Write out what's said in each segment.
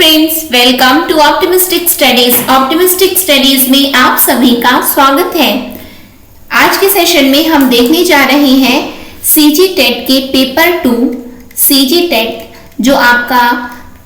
Friends, welcome to optimistic studies. Optimistic studies में आप सभी का स्वागत है। आज के सेशन में हम देखने जा रहे हैं सीजी टेट के पेपर 2 सीजी टेट जो आपका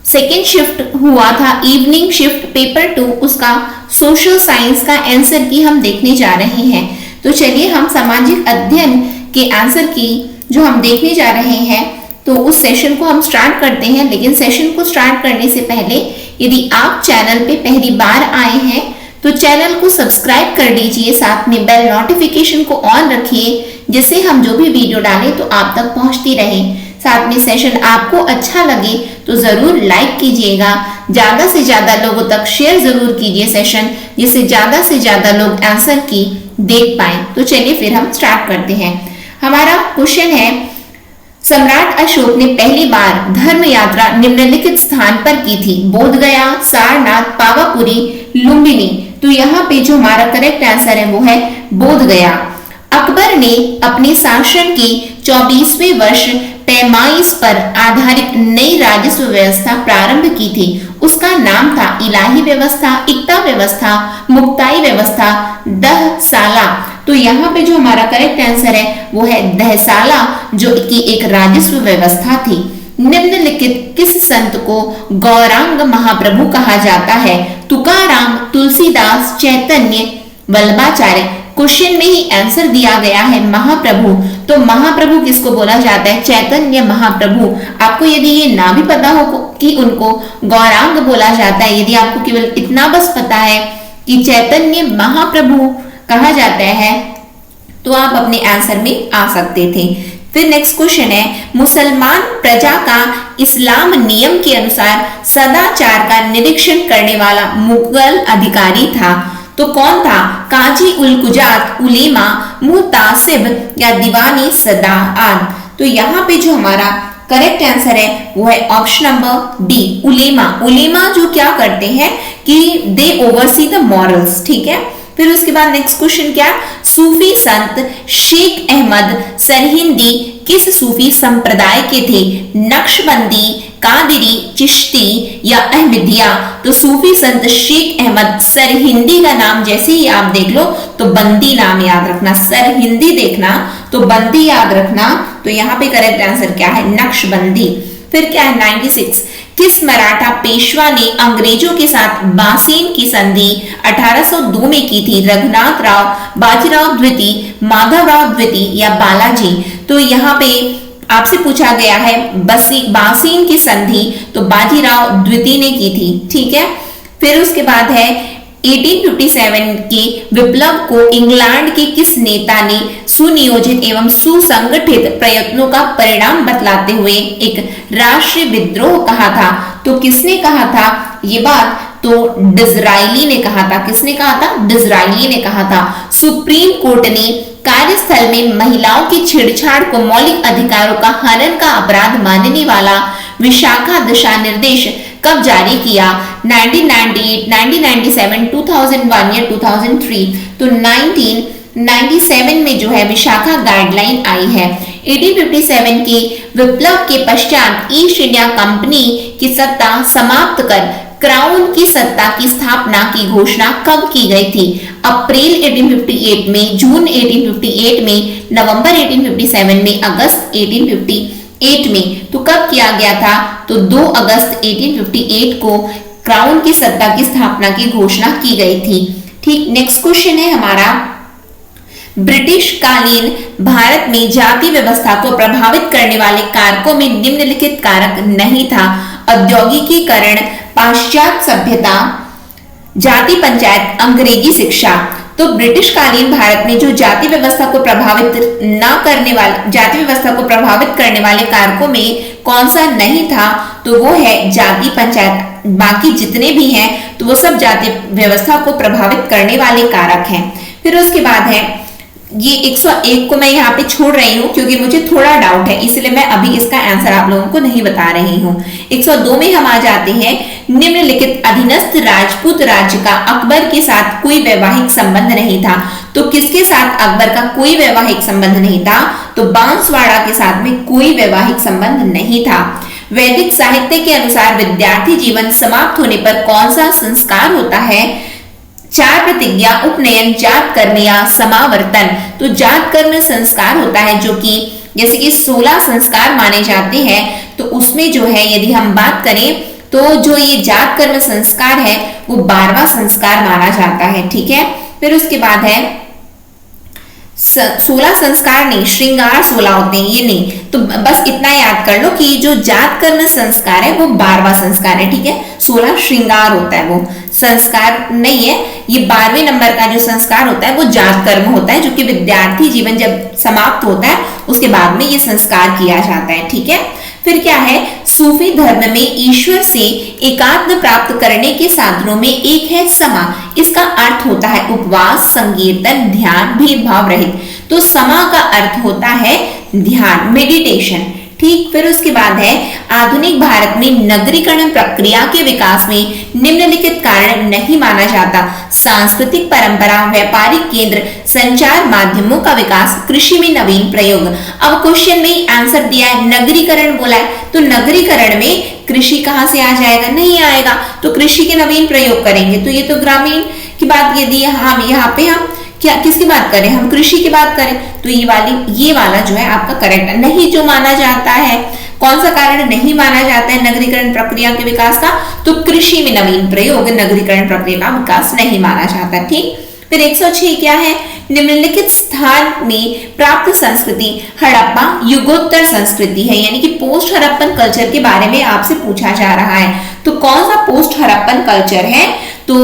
सेकेंड शिफ्ट हुआ था, इवनिंग शिफ्ट पेपर 2, उसका सोशल साइंस का आंसर की हम देखने जा रहे हैं। तो चलिए हम सामाजिक अध्ययन के आंसर की जो हम देखने जा रहे हैं तो उस सेशन को हम स्टार्ट करते हैं। लेकिन सेशन को स्टार्ट करने से पहले यदि आप चैनल पे पहली बार आए हैं तो चैनल को सब्सक्राइब कर लीजिए, साथ में बेल नोटिफिकेशन को ऑन रखिए जिससे हम जो भी वीडियो डालें तो आप तक पहुंचती रहे। साथ में सेशन आपको अच्छा लगे तो जरूर लाइक कीजिएगा, ज्यादा से ज्यादा लोगों तक शेयर जरूर कीजिए सेशन, जिससे ज्यादा से ज्यादा लोग आंसर की देख पाए। तो चलिए फिर हम स्टार्ट करते हैं। हमारा क्वेश्चन है, सम्राट अशोक ने पहली बार धर्म यात्रा निम्नलिखित स्थान पर की थी? बोध गया, सारनाथ, पावापुरी, लुम्बिनी। तो यहाँ पे जो हमारा करेक्ट आंसर है वो है बोध गया। अकबर ने अपने शासन के 24वें वर्ष पैमाइश पर आधारित नई राजस्व व्यवस्था प्रारंभ की थी। उसका नाम था इलाही व्यवस्था, इक्ता व्यवस्था, मुक्ताई व्यवस्था, दहसाला। तो यहाँ पे जो हमारा करेक्ट आंसर है वो है दहसाला, जो कि एक राजस्व व्यवस्था थी। निम्नलिखित किस संत को गौरांग महाप्रभु कहा जाता है? तुकाराम, तुलसीदास, चैतन्य, वल्लभाचार्य। क्वेश्चन में ही आंसर दिया गया है महाप्रभु। तो महाप्रभु किसको बोला जाता है? चैतन्य महाप्रभु। आपको यदि ये ना भी पता हो कि उनको गौरांग बोला जाता है, यदि आपको केवल इतना बस पता है कि चैतन्य महाप्रभु कहा जाता है, तो आप अपने आंसर में आ सकते थे। फिर नेक्स्ट क्वेश्चन है, मुसलमान प्रजा का इस्लाम नियम के अनुसार सदाचार का निरीक्षण करने वाला मुगल अधिकारी था। तो कौन था? काजी उल कुजात, उलेमा, मुतासिब या दीवानी सदाआत। तो यहाँ पे जो हमारा करेक्ट आंसर है वो है ऑप्शन नंबर डी, उलेमा। उलेमा जो क्या करते हैं कि दे ओवरसी द मॉरल्स, ठीक है। फिर उसके बाद नेक्स्ट क्वेश्चन क्या? सूफी संत शेख अहमद सरहिंदी किस सूफी संप्रदाय के थे? नक्शबंदी, कादिरी, चिश्ती या अहमदिया। तो सूफी संत शेख अहमद सरहिंदी का नाम जैसे ही आप देख लो तो बंदी नाम याद रखना, सरहिंदी देखना तो बंदी याद रखना। तो यहाँ पे करेक्ट आंसर क्या है? नक्शबंदी। फिर क्या है 96, किस मराठा पेशवा ने अंग्रेजों के साथ बासीन की संधि 1802 में की थी? रघुनाथ राव, बाजीराव द्वितीय, माधवराव द्वितीय या बालाजी। तो यहाँ पे आपसे पूछा गया है बासीन की संधि, तो बाजीराव द्वितीय ने की थी, ठीक है। फिर उसके बाद है 1857 के विप्लव को इंग्लैंड के किस नेता ने सुनियोजित एवं सुसंगठित प्रयत्नों का परिणाम बतलाते हुए एक राष्ट्रीय विद्रोह कहा था? तो किसने कहा था ये बात? तो डिज़रायली ने कहा था। किसने कहा था? डिज़रायली ने कहा था। सुप्रीम कोर्ट ने कार्यस्थल में महिलाओं की छेड़छाड़ को मौलिक अधिकारों का हनन का अपराध मानने वाला विशाखा दिशा निर्देश कब जारी किया? 1998, 1997, 2001 या 2003। तो 1997 में जो है विशाखा गाइडलाइन आई है। 1857 के विप्लव के पश्चात ईस्ट इंडिया कंपनी की सत्ता समाप्त कर क्राउन की सत्ता की स्थापना की घोषणा कब की गई थी? अप्रैल 1858 में, जून 1858 में, नवंबर 1857 में, अगस्त 1858 में। तो कब किया गया था? तो 2 अगस्त 1858 को क्राउन की सत्ता की स्थापना की घोषणा की गई थी, ठीक। नेक्स्ट क्वेश्चन है हमारा, ब्रिटिश कालीन भारत में जाति व्यवस्था को प्रभावित करने वाले कारकों में निम्नलिखित कारक नहीं था? औद्योगिकीकरण, पाश्चात्य सभ्यता, जाति पंचायत, अंग्रेजी शिक्षा। तो ब्रिटिश कालीन भारत में जो जाति व्यवस्था को प्रभावित करने वाले कारकों में कौन सा नहीं था? तो वो है जाति पंचायत। बाकी जितने भी हैं तो वो सब जाति व्यवस्था को प्रभावित करने वाले कारक हैं। फिर उसके बाद है ये 101 को मैं यहाँ पे छोड़ रही हूँ क्योंकि मुझे थोड़ा डाउट है, इसलिए मैं अभी इसका आंसर आप लोगों को नहीं बता रही हूँ। 102 में हम आ जाते हैं, निम्नलिखित अधीनस्थ राजपूत राज्य का अकबर के साथ कोई वैवाहिक संबंध नहीं था। तो किसके साथ अकबर का कोई वैवाहिक संबंध नहीं था? तो बांसवाड़ा के साथ में कोई वैवाहिक संबंध नहीं था। वैदिक साहित्य के अनुसार विद्यार्थी जीवन समाप्त होने पर कौन सा संस्कार होता है? 4 प्रतिज्ञा, उपनयन, जात कर्म या समावर्तन। तो जात कर्म संस्कार होता है, जो कि जैसे कि 16 संस्कार माने जाते हैं, तो उसमें जो है यदि हम बात करें तो जो ये जात कर्म संस्कार है वो 12वां संस्कार माना जाता है। ठीक है, फिर उसके बाद है 16 संस्कार नहीं, श्रृंगार 16 होते हैं, ये नहीं। तो बस इतना याद कर लो कि जो जात कर्म संस्कार है वो 12वां संस्कार है। ठीक है, 16 श्रृंगार होता है, वो संस्कार नहीं है। ये 12वें नंबर का जो संस्कार होता है वो जात कर्म होता है, जो कि विद्यार्थी जीवन जब समाप्त होता है उसके बाद में ये संस्कार किया जाता है। ठीक है, फिर क्या है? सूफी धर्म में ईश्वर से एकात्म प्राप्त करने के साधनों में एक है समा। इसका अर्थ होता है उपवास, संकीर्तन, ध्यान, भेदभाव रहित। तो समा का अर्थ होता है ध्यान, मेडिटेशन। ठीक, फिर उसके बाद है आधुनिक भारत में नगरीकरण प्रक्रिया के विकास में निम्नलिखित कारण नहीं माना जाता: सांस्कृतिक परंपरा, व्यापारिक केंद्र, संचार माध्यमों का विकास, कृषि में नवीन प्रयोग। अब क्वेश्चन में आंसर दिया है नगरीकरण बोला है, तो नगरीकरण में कृषि कहां से आ जाएगा? नहीं आएगा, तो कृषि के नवीन प्रयोग करेंगे, तो ये तो ग्रामीण की बात। यदि हम यहाँ पे हम क्या किसकी बात करें? हम कृषि की बात करें, तो ये वाला जो है आपका करेक्ट नहीं जो माना जाता है। कौन सा कारण नहीं माना जाता है नगरीकरण प्रक्रिया के विकास का? तो कृषि में नवीन प्रयोग नगरीकरण प्रक्रिया का विकास नहीं माना जाता। ठीक, फिर 106 क्या है? निम्नलिखित स्थान में प्राप्त संस्कृति हड़प्पा युगोत्तर संस्कृति है, यानी कि पोस्ट हड़प्पन कल्चर के बारे में आपसे पूछा जा रहा है। तो कौन सा पोस्ट हड़प्पन कल्चर है? तो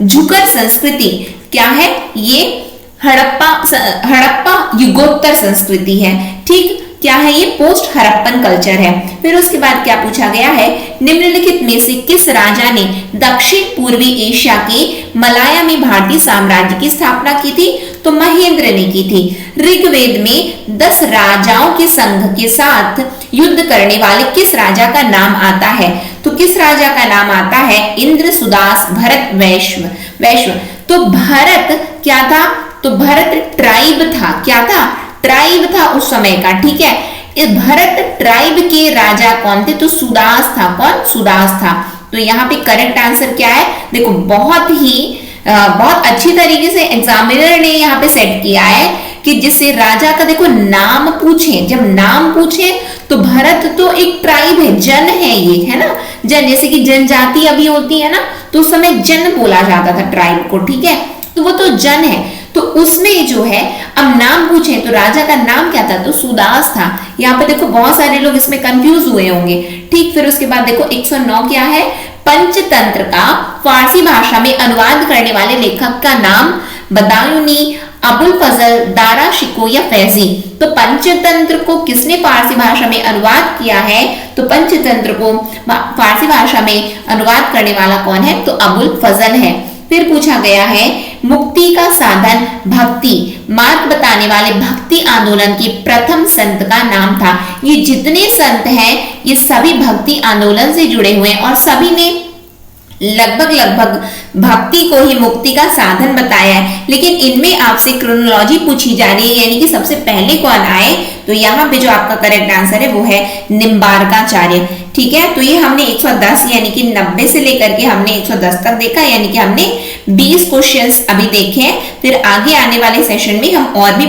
झुकर संस्कृति क्या है? ये हड़प्पा युगोत्तर संस्कृति है। ठीक, क्या है? ये पोस्ट हड़प्पन कल्चर है। फिर उसके बाद क्या पूछा गया है? निम्नलिखित में से किस राजा ने दक्षिण पूर्वी एशिया के मलाया में भारतीय साम्राज्य की स्थापना की थी? तो महेंद्र ने की थी। ऋग्वेद में 10 राजाओं के संघ के साथ युद्ध करने वाले किस राजा का नाम आता है? तो किस राजा का नाम आता है? इंद्र, सुदास, भरत, वैश्व। तो भरत क्या था? तो भरत ट्राइब था। क्या था? ट्राइब था उस समय का। ठीक है, इस भरत ट्राइब के राजा कौन थे? तो सुदास था। कौन? सुदास था। तो यहाँ पे करेक्ट आंसर क्या है? देखो बहुत अच्छी तरीके से एग्जामिनर ने यहाँ पे सेट किया है कि जिससे राजा का देखो नाम पूछे, जब नाम पूछे तो भरत तो एक ट्राइब है, जन है ये, है ना, जन, जैसे कि जनजाति अभी होती है ना, तो उस समय जन बोला जाता था ट्राइब को। ठीक है, तो वो तो जन है, तो उसमें जो है अब नाम पूछे तो राजा का नाम क्या था? तो सुदास था। यहाँ पे देखो बहुत सारे लोग इसमें कंफ्यूज हुए होंगे। ठीक, फिर उसके बाद देखो 109 क्या है? पंचतंत्र का फारसी भाषा में अनुवाद करने वाले लेखक का नाम बदायूनी, अबुल फजल, दारा शिको या फैजी। तो पंचतंत्र को किसने फारसी भाषा में अनुवाद किया है? तो पंचतंत्र को फारसी भाषा में अनुवाद करने वाला कौन है? तो अबुल फजल है। फिर पूछा गया है मुक्ति का साधन भक्ति, मार्ग बताने वाले भक्ति आंदोलन के प्रथम संत का नाम था। ये जितने संत हैं ये सभी भक्ति आंदोलन से जुड़े हुए हैं और सभी ने लगभग भक्ति को ही मुक्ति का साधन बताया है। लेकिन इनमें आपसे क्रोनोलॉजी पूछी जा रही है, यानी कि सबसे पहले कौन आए? तो यहाँ पे जो आपका करेक्ट आंसर है वो है निम्बार्काचार्य। ठीक है, तो ये हमने 110 यानी कि 90 से लेकर के हमने 110 तक देखा, यानी कि हमने 20 क्वेश्चंस अभी देखे हैं। फिर आगे आने वाले सेशन में हम और भी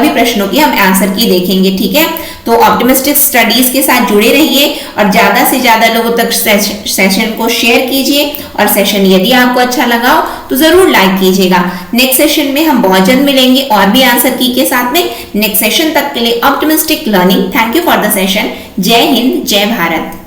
प्रश्नों की हम आंसर की देखेंगे। ठीक है, तो ऑप्टिमिस्टिक स्टडीज के साथ जुड़े रहिए और ज्यादा से ज्यादा लोगों तक सेशन को शेयर कीजिए, और सेशन यदि आपको अच्छा लगा हो तो जरूर लाइक कीजिएगा। नेक्स्ट सेशन में हम बहुत जल्द मिलेंगे और भी आंसर की के साथ में। नेक्स्ट सेशन तक के लिए optimistic learning. Thank you for the session. जय हिंद, जय भारत।